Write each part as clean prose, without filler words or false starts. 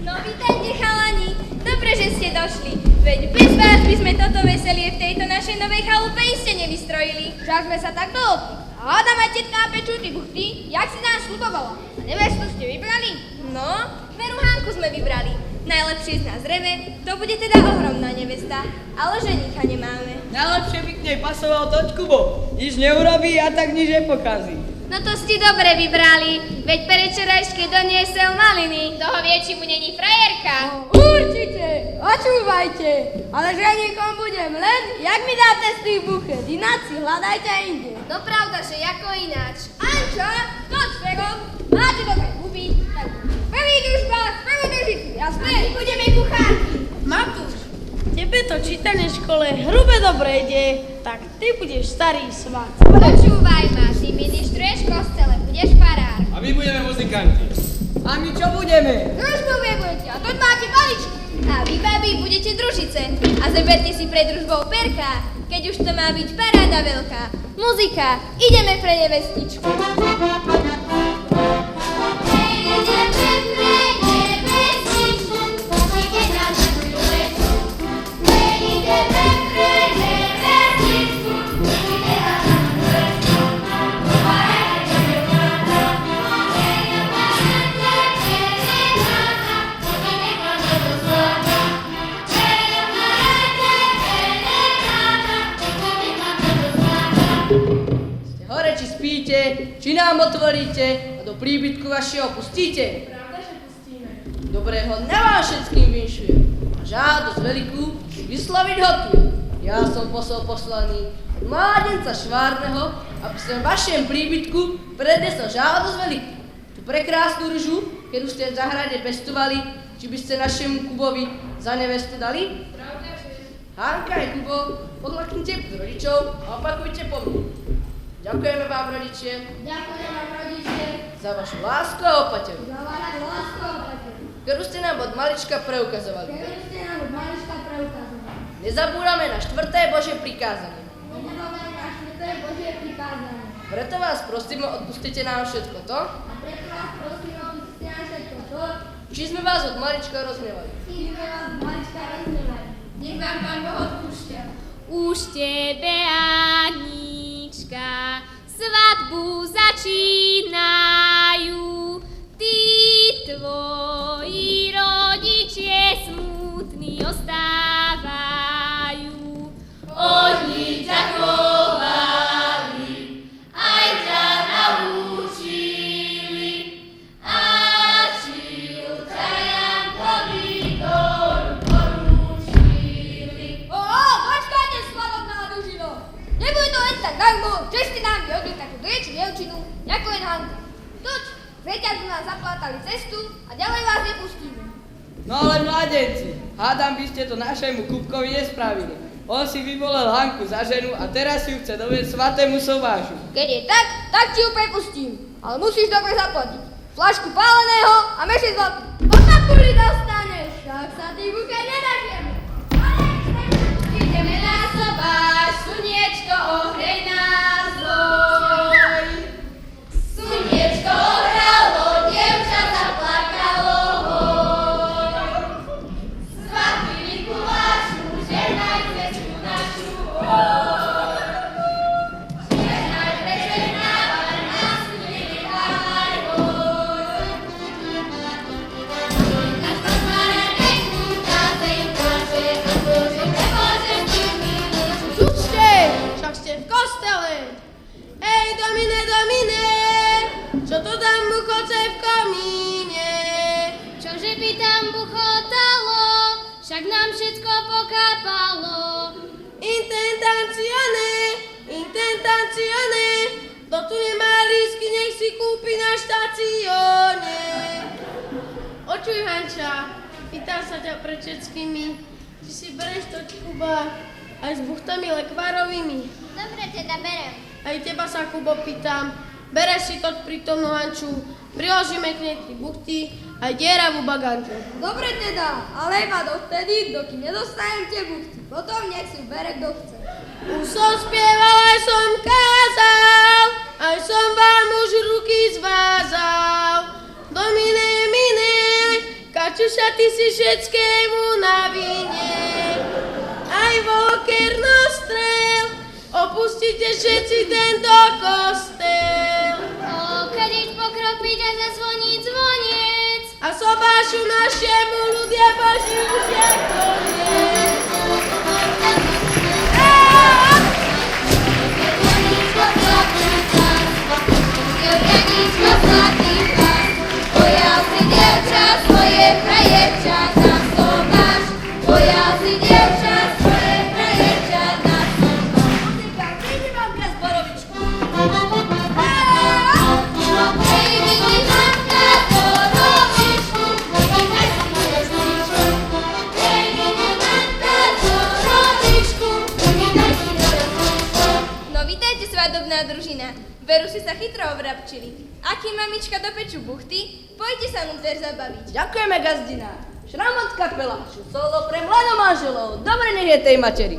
No vítajte chalani, dobre, že ste došli. Veď bez vás by sme toto veselie v tejto našej novej chalupe iste nevystrojili. Však sme sa tak dohodli. A hádam aj tetka pečú ty buchty, jak si nás sľubovala. A nevestu ste vybrali? No, veru Hanku sme vybrali. Najlepšie z nás reve, to bude teda ohromná nevesta, ale ženícha nemáme. Najlepšie by k nej pasoval toť Kubo. Nič neurobí a tak nič nepokazí. No to ste dobre vybrali, veď perečerajške doniesel maliny. Toho vie, či mu není frajerka. Určite, očúvajte. Ale ženíkom budem len, jak mi dáte z tých buchet. Ináč si hľadajte inde. No pravda, že ako ináč. Anča, toď švegom, máte dobre huby, tak prvý družba, prvú držicu, jasné? My budeme kuchárky. Matúš, tebe to čítanie v škole hrube dobre ide, tak ty budeš starý svat. Počúvaj ma, ty ministruješ kostele, budeš farár. A my budeme muzikanti. A my čo budeme? Družbu vy budete, a toď máte paličky. A vy, babi, budete družice. A zoberte si pre družbou perka, keď už to má byť paráda veľká. Muzika, ideme pre nevestičku. Hore, či spíte, či nám otvoríte a do príbytku vašeho pustíte. Pravda, že pustíme. Dobrého dňa vám všetkým vinšujem a žádosť veľkú si vysloviť hotujem. Ja som posol poslaný od mládenca Švárneho, aby som v vašem príbytku prednesol žádosť veľkú. Tú prekrásnu ružu, keď už ste v zahrade pestovali, či by ste našemu Kubovi za nevestu dali? Pravda, že... Hanka aj Kubo, podlaknite rodičov a opakujte po mne. Ďakujeme vám, rodičie, Ďakujem vám, rodičie, za vašu lásku a opateru, za vašu lásku a opateru, ktorú ste nám od malička preukazovali. ktorú ste nám od malička preukázali. Nezabúrame na 4. Božie prikázanie. Nezabudáme na štvrté Božie prikázanie. Preto vás prosíme, odpustite nám všetko to, A preto vás prosím, odpustite nám všetko to, či sme vás od malička rozhnevali. kým sme vás od malička roznevali. Nech vám Pán Boh odpúšťa. Už tebe, Anička, svadbu začínajú. Tí tvoji rodičie smutní ostávajú. Od nich ťa chovali, aj ťa naučili, a čil ťa Jankovi doru poručili. Počkajte, svadobná družino. Nebude to len tak darmo, že ste nám vyhodli takú driečú dievčinu, ako je Hanka. Tuď, reťazu nás zaplátali cestu a ďalej vás nepustíme. No ale mladenci, hádam by ste to našemu Kubkovi nespravili. On si vyvolil Hanku za ženu a teraz si ju chce doviesť svatému sobášu. Keď je tak, tak ti ju prepustím. Ale musíš dobre zaplatiť. Flašku páleného a mešec zlatý. Potapuli dostaneš, tak sa ty buke nenažijeme. Ideme na sobáš, slniečko ohrej nás dvoj. Slniečko ohralo, dievča zaplakalo, hoj. Svatý Mikulášu, žehnaj cestu našu, hoj. Žehnaj, prežehnávaj nás, nenechaj, hoj. Náš pozmára nekúta, zem káže, a Bože, Bože, ty miluješ. Tučte, však ste v kostele. Ej, Domine, Domine, čo to tam buchoce v komíne? Čože by tam buchotalo, však nám všetko pokápalo. Intentazione, kto tu nemá lístky, nech si kúpi na štacione. Očuj, Hanča, pýtam sa ťa pred všetkými, či si bereš to Kuba aj s buchtami lekvárovými. Dobre, teda berem. Aj teba sa, Kubo, pýtam, bereš si to prítomnú Hanču, priložíme k nej 3 buchty a dieravú baganču. Dobre teda, ale iba dovtedy, dokým nedostanem tie buchty. Potom nech si bere kto chce. Už som spieval, aj som kázal, aj som vám už ruky zvázal. Do ty si všetkému na vine. Aj Volker nostrel, opustite všetci tento kostel. Kadiť pokropiť a zazvoní zvoniec. A sobášu našemu ľudia Boží už je koniec. Pojal si dievča svoje prajevča na somáš. Pojal si dievča svoje prajevča na somáš. Muzika, prídi vám na zborovičku. Hej, vidí mamka zborovičku, vidíte si destičku. Hej, vidí mamka zborovičku, vidíte si destičku. No vítajte, svadobná družina. Veru si sa chytro ovrabčili. Aký mamička dopečú buchty, poďte sa núter zabaviť. Ďakujeme, gazdina. Šramot kapela, solo pre mladomáželov. Dobre nech je tej materi.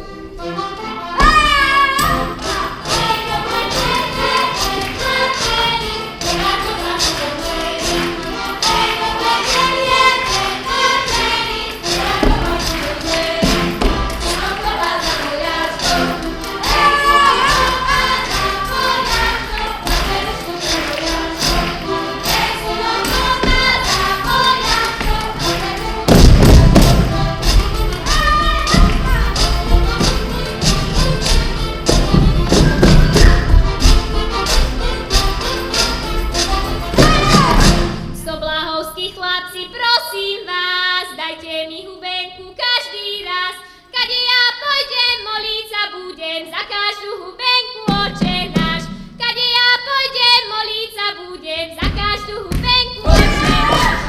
Soblahovskí chlapci, prosím vás, dajte mi hubenku každý raz. Kade ja pôjdem, modliť sa budem za každú hubenku, Oče náš. Kade ja pôjdem, modliť sa budem za každú hubenku, Oče náš.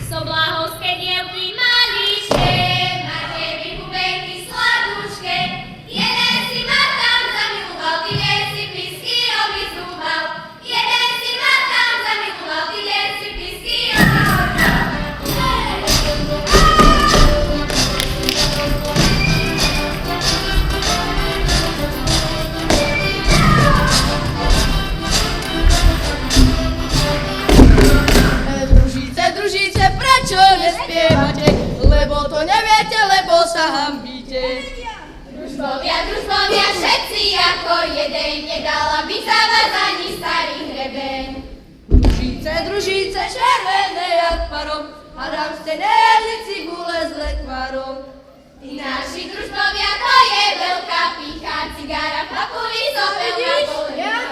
Soblahovské dievky maličké, máte vy hubenky sladúčke. Jeden si ma tam zamiloval, týden si písky obizúval. Jeden si ma tam zamiloval, týden si písky obizúval. Družíce, prečo nespievate? Lebo to neviete, lebo sa hambíte. Družbovia, všetci ako jeden, nedala by za vás ani starý hrebeň. Družíce, červené jak parom, hádam ste nejedli cibule s lekvárom. Tí naši družbovia, to je veľká pícha, cigára v papuli zo veľká polícha.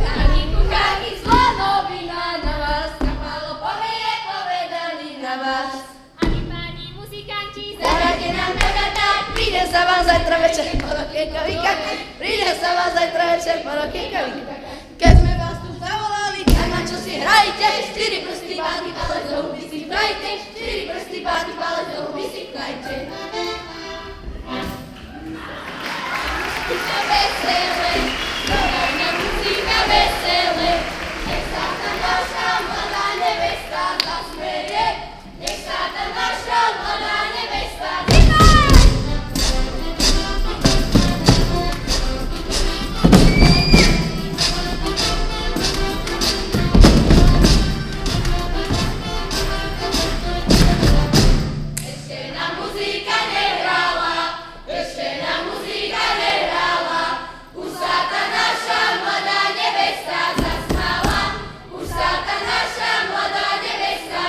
Ani kuchárky zlá novina na vás, kapalo poveje povedali na vás. Ani páni muzikanti, zahrajte nám tak. Príde sa vám zajtra večer po rokienka vykakať. Príde sa vám zajtra večer po rokienka vykakať. Keď sme vás tu zavolali, tak na čo si hrajte? 4 prsty, pány, palec do huby si hrajte. 4 prsty, pány, palec do huby si hrajte. Vesele, zahajná muzika vesele, nech sa tam vaša mladá nevesta zasmeje, nech sa tam vaša mladá nevesta zasmeje. Ešte nám muzika nehrala, ešte nám muzika nehrala, už sa tá naša mladá nevesta zasmála, už sa tá naša mladá nevesta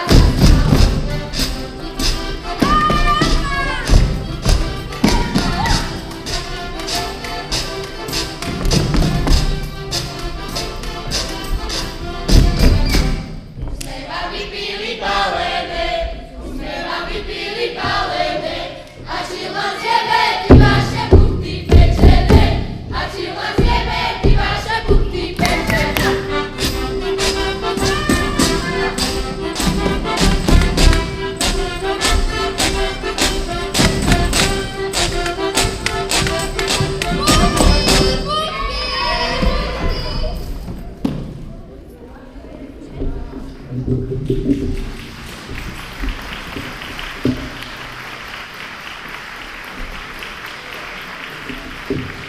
Už sme vám vypili palené, už sme vám vypili palené, a či len zjeme ty vaše buchty pečené, a či len zjeme ty vaše buchty pečené. Ďakujem.